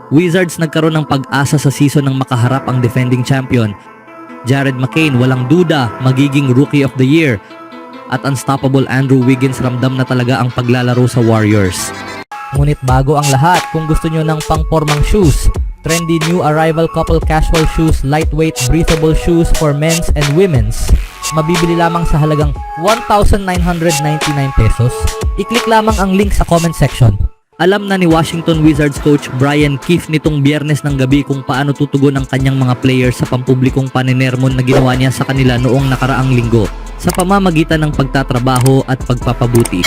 Wizards nagkaroon ng pag-asa sa season ng makaharap ang defending champion. Jared McCain walang duda magiging Rookie of the Year at unstoppable Andrew Wiggins ramdam na talaga ang paglalaro sa Warriors. Ngunit bago ang lahat, kung gusto nyo ng pang-pormang shoes, trendy new arrival couple casual shoes, lightweight breathable shoes for men's and women's, mabibili lamang sa halagang 1,999 pesos. I-click lamang ang link sa comment section. Alam na ni Washington Wizards coach Brian Keefe nitong Biyernes ng gabi kung paano tutugon ang kanyang mga players sa pampublikong paninermon na ginawa niya sa kanila noong nakaraang linggo sa pamamagitan ng pagtatrabaho at pagpapabuti.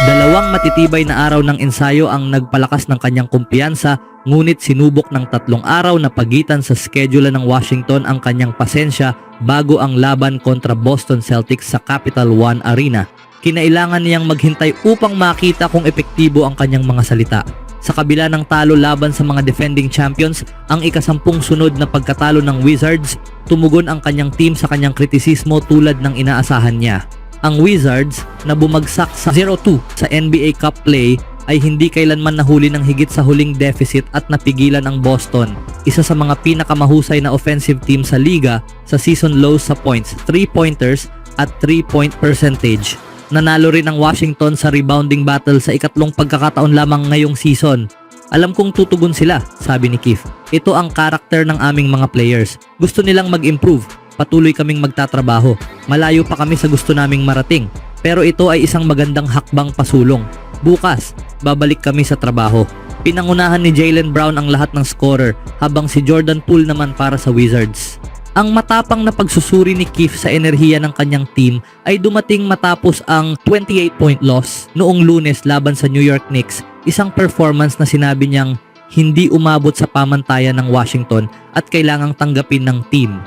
Dalawang matitibay na araw ng ensayo ang nagpalakas ng kanyang kumpiyansa, ngunit sinubok ng 3 araw na pagitan sa schedule ng Washington ang kanyang pasensya bago ang laban kontra Boston Celtics sa Capital One Arena. Kinailangan niyang maghintay upang makita kung epektibo ang kanyang mga salita. Sa kabila ng talo laban sa mga defending champions, ang ika-10 sunod na pagkatalo ng Wizards, tumugon ang kanyang team sa kanyang kritisismo tulad ng inaasahan niya. Ang Wizards na bumagsak sa 0-2 sa NBA Cup play ay hindi kailanman nahuli ng higit sa huling deficit at napigilan ang Boston, isa sa mga pinakamahusay na offensive team sa liga sa season lows sa points, 3-pointers at 3-point percentage. Nanalo rin ang Washington sa rebounding battle sa ikatlong pagkakataon lamang ngayong season. Alam kong tutugon sila, sabi ni Keefe. Ito ang karakter ng aming mga players. Gusto nilang mag-improve. Patuloy kaming magtatrabaho. Malayo pa kami sa gusto naming marating. Pero ito ay isang magandang hakbang pasulong. Bukas, babalik kami sa trabaho. Pinangunahan ni Jaylen Brown ang lahat ng scorer habang si Jordan Poole naman para sa Wizards. Ang matapang na pagsusuri ni Keefe sa enerhiya ng kanyang team ay dumating matapos ang 28-point loss noong Lunes laban sa New York Knicks, isang performance na sinabi niyang hindi umabot sa pamantayan ng Washington at kailangang tanggapin ng team.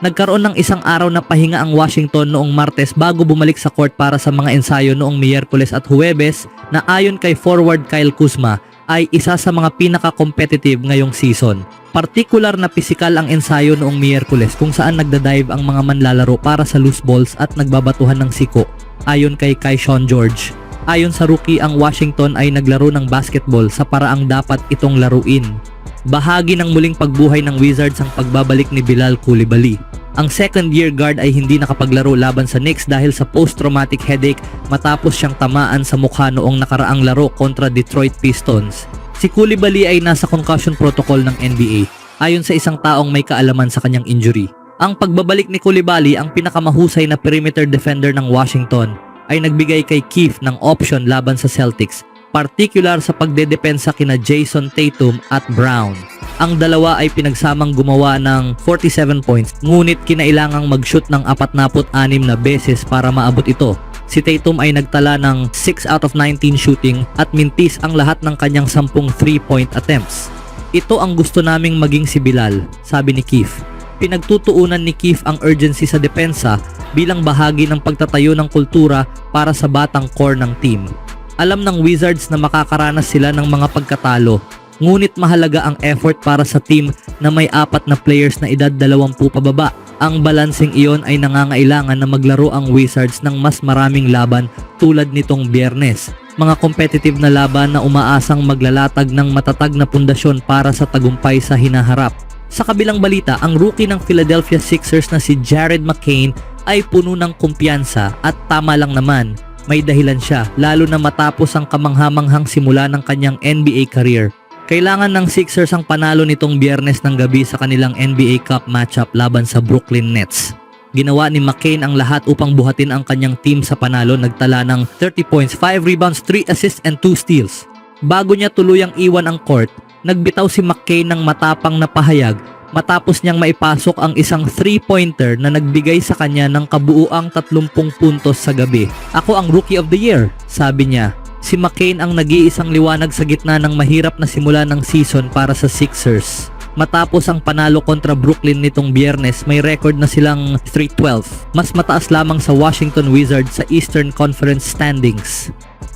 Nagkaroon ng isang araw na pahinga ang Washington noong Martes bago bumalik sa court para sa mga ensayo noong Miyerkules at Huwebes na ayon kay forward Kyle Kuzma ay isa sa mga pinaka-competitive ngayong season. Partikular na pisikal ang ensayo noong Miyerkules kung saan nagdadive ang mga manlalaro para sa loose balls at nagbabatuhan ng siko, ayon kay Sean George. Ayon sa rookie, ang Washington ay naglaro ng basketball sa paraang dapat itong laruin. Bahagi ng muling pagbuhay ng Wizards ang pagbabalik ni Bilal Coulibaly. Ang second-year guard ay hindi nakapaglaro laban sa Knicks dahil sa post-traumatic headache matapos siyang tamaan sa mukha noong nakaraang laro kontra Detroit Pistons. Si Coulibaly ay nasa concussion protocol ng NBA ayon sa isang taong may kaalaman sa kanyang injury. Ang pagbabalik ni Coulibaly, ang pinakamahusay na perimeter defender ng Washington, ay nagbigay kay Keefe ng option laban sa Celtics, partikular sa pagdedepensa kina Jason Tatum at Brown. Ang dalawa ay pinagsamang gumawa ng 47 points, ngunit kinailangang mag-shoot ng 46 na beses para maabot ito. Si Tatum ay nagtala ng 6 out of 19 shooting at mintis ang lahat ng kanyang 10 3-point attempts. Ito ang gusto naming maging si Bilal, sabi ni Keefe. Pinagtutuunan ni Keefe ang urgency sa depensa bilang bahagi ng pagtatayo ng kultura para sa batang core ng team. Alam ng Wizards na makakaranas sila ng mga pagkatalo, ngunit mahalaga ang effort para sa team na may 4 na players na edad 20 pababa. Ang balansing iyon ay nangangailangan na maglaro ang Wizards ng mas maraming laban tulad nitong Biyernes. Mga competitive na laban na umaasang maglalatag ng matatag na pundasyon para sa tagumpay sa hinaharap. Sa kabilang balita, ang rookie ng Philadelphia Sixers na si Jared McCain ay puno ng kumpiyansa at tama lang naman, may dahilan siya lalo na matapos ang kamanghamanghang simula ng kanyang NBA career. Kailangan ng Sixers ang panalo nitong Biyernes ng gabi sa kanilang NBA Cup matchup laban sa Brooklyn Nets. Ginawa ni McCain ang lahat upang buhatin ang kanyang team sa panalo, nagtala ng 30 points, 5 rebounds, 3 assists and 2 steals. Bago niya tuluyang iwan ang court, nagbitaw si McCain ng matapang na pahayag matapos niyang maipasok ang isang 3-pointer na nagbigay sa kanya ng kabuuang 30 puntos sa gabi. "Ako ang Rookie of the Year," sabi niya. Si McCain ang nag-iisang liwanag sa gitna ng mahirap na simula ng season para sa Sixers. Matapos ang panalo kontra Brooklyn nitong Biyernes, may record na silang 3-12, mas mataas lamang sa Washington Wizards sa Eastern Conference standings.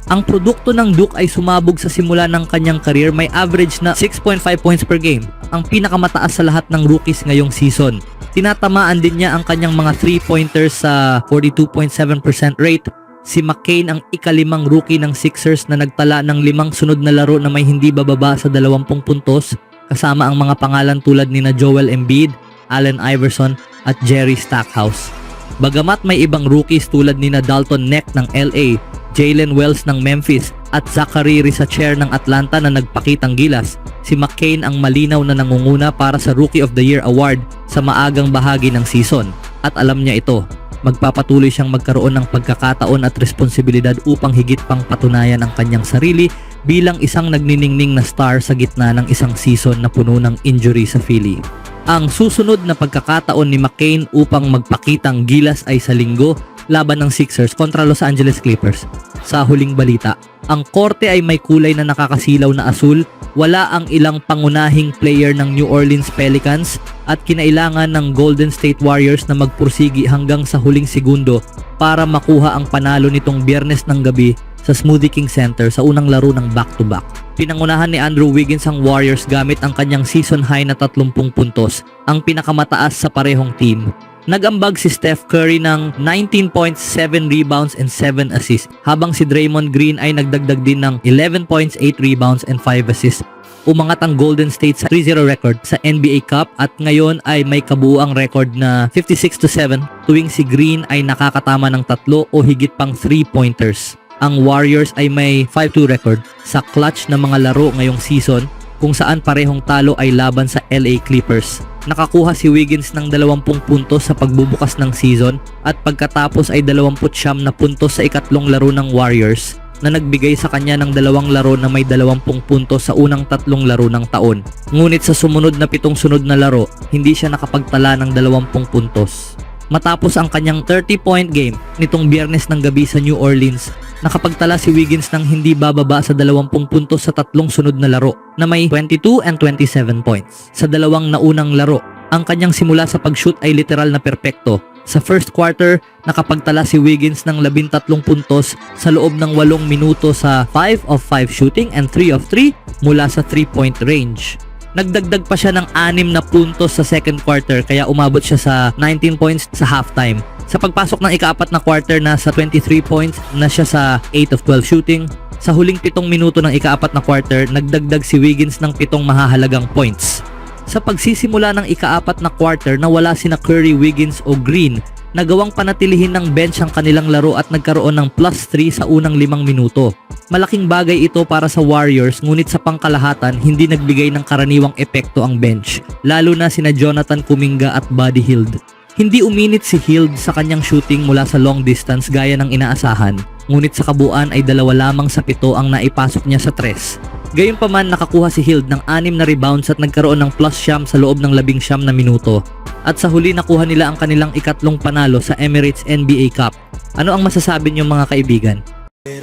Ang produkto ng Duke ay sumabog sa simula ng kanyang career, may average na 6.5 points per game, ang pinakamataas sa lahat ng rookies ngayong season. Tinatamaan din niya ang kanyang mga 3-pointers sa 42.7% rate. Si McCain ang ika-5 rookie ng Sixers na nagtala ng 5 sunod na laro na may hindi bababa sa 20 puntos, kasama ang mga pangalan tulad ni na Joel Embiid, Allen Iverson at Jerry Stackhouse. Bagamat may ibang rookies tulad ni na Dalton Neck ng LA, Jalen Wells ng Memphis at Zachary Risacher ng Atlanta na nagpakitang gilas, si McCain ang malinaw na nangunguna para sa Rookie of the Year award sa maagang bahagi ng season. At alam niya ito, magpapatuloy siyang magkaroon ng pagkakataon at responsibilidad upang higit pang patunayan ang kanyang sarili bilang isang nagniningning na star sa gitna ng isang season na puno ng injury sa Philly. Ang susunod na pagkakataon ni McCain upang magpakitang gilas ay sa Linggo laban ng Sixers kontra Los Angeles Clippers. Sa huling balita, ang korte ay may kulay na nakakasilaw na asul, wala ang ilang pangunahing player ng New Orleans Pelicans at kinailangan ng Golden State Warriors na magpursigi hanggang sa huling segundo para makuha ang panalo nitong Biyernes ng gabi sa Smoothie King Center sa unang laro ng back-to-back. Pinangunahan ni Andrew Wiggins ang Warriors gamit ang kanyang season high na 30 puntos, ang pinakamataas sa parehong team. Nag-ambag si Steph Curry ng 19 points, 7 rebounds and 7 assists, habang si Draymond Green ay nagdagdag din ng 11 points, 8 rebounds and 5 assists. Umangat ang Golden State sa 3-0 record sa NBA Cup at ngayon ay may kabuuang record na 56-7 tuwing si Green ay nakakatama ng 3 o higit pang 3-pointers. Ang Warriors ay may 5-2 record sa clutch na mga laro ngayong season kung saan parehong talo ay laban sa LA Clippers. Nakakuha si Wiggins ng 20 puntos sa pagbubukas ng season at pagkatapos ay 29 na puntos sa ikatlong laro ng Warriors na nagbigay sa kanya ng 2 laro na may 20 puntos sa unang 3 laro ng taon. Ngunit sa sumunod na 7 sunod na laro, hindi siya nakapagtala ng 20 puntos. Matapos ang kanyang 30-point game nitong Biyernes ng gabi sa New Orleans, nakapagtala si Wiggins ng hindi bababa sa 20 puntos sa 3 sunod na laro na may 22 and 27 points. Sa 2 naunang laro, ang kanyang simula sa pag-shoot ay literal na perpekto. Sa first quarter, nakapagtala si Wiggins ng 13 puntos sa loob ng 8 minuto sa 5 of 5 shooting and 3 of 3 mula sa 3-point range. Nagdagdag pa siya ng 6 na puntos sa second quarter kaya umabot siya sa 19 points sa halftime. Sa pagpasok ng ika-4 na quarter na sa 23 points na siya sa 8 of 12 shooting. Sa huling 7 minuto ng ika-4 na quarter, nagdagdag si Wiggins ng 7 mahahalagang points. Sa pagsisimula ng ika-4 na quarter na wala sina Curry, Wiggins o Green, nagawang panatilihin ng bench ang kanilang laro at nagkaroon ng +3 sa unang 5 minuto. Malaking bagay ito para sa Warriors ngunit sa pangkalahatan hindi nagbigay ng karaniwang epekto ang bench, lalo na sina Jonathan Kuminga at Buddy Hield. Hindi uminit si Hield sa kanyang shooting mula sa long distance gaya ng inaasahan, ngunit sa kabuuan ay 2 lamang sa 7 ang naipasok niya sa 3. Gayunpaman nakakuha si Hield ng 6 na rebounds at nagkaroon ng +9 sa loob ng 19 na minuto. At sa huli nakuha nila ang kanilang ikatlong panalo sa Emirates NBA Cup. Ano ang masasabi niyo mga kaibigan?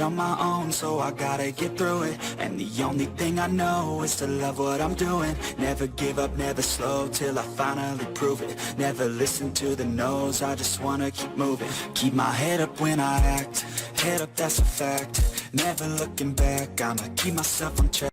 On my own, so I gotta get through it. And the only thing I know is to love what I'm doing. Never give up, never slow, till I finally prove it. Never listen to the no's, I just wanna keep moving. Keep my head up when I act, head up, that's a fact. Never looking back, I'ma keep myself on track.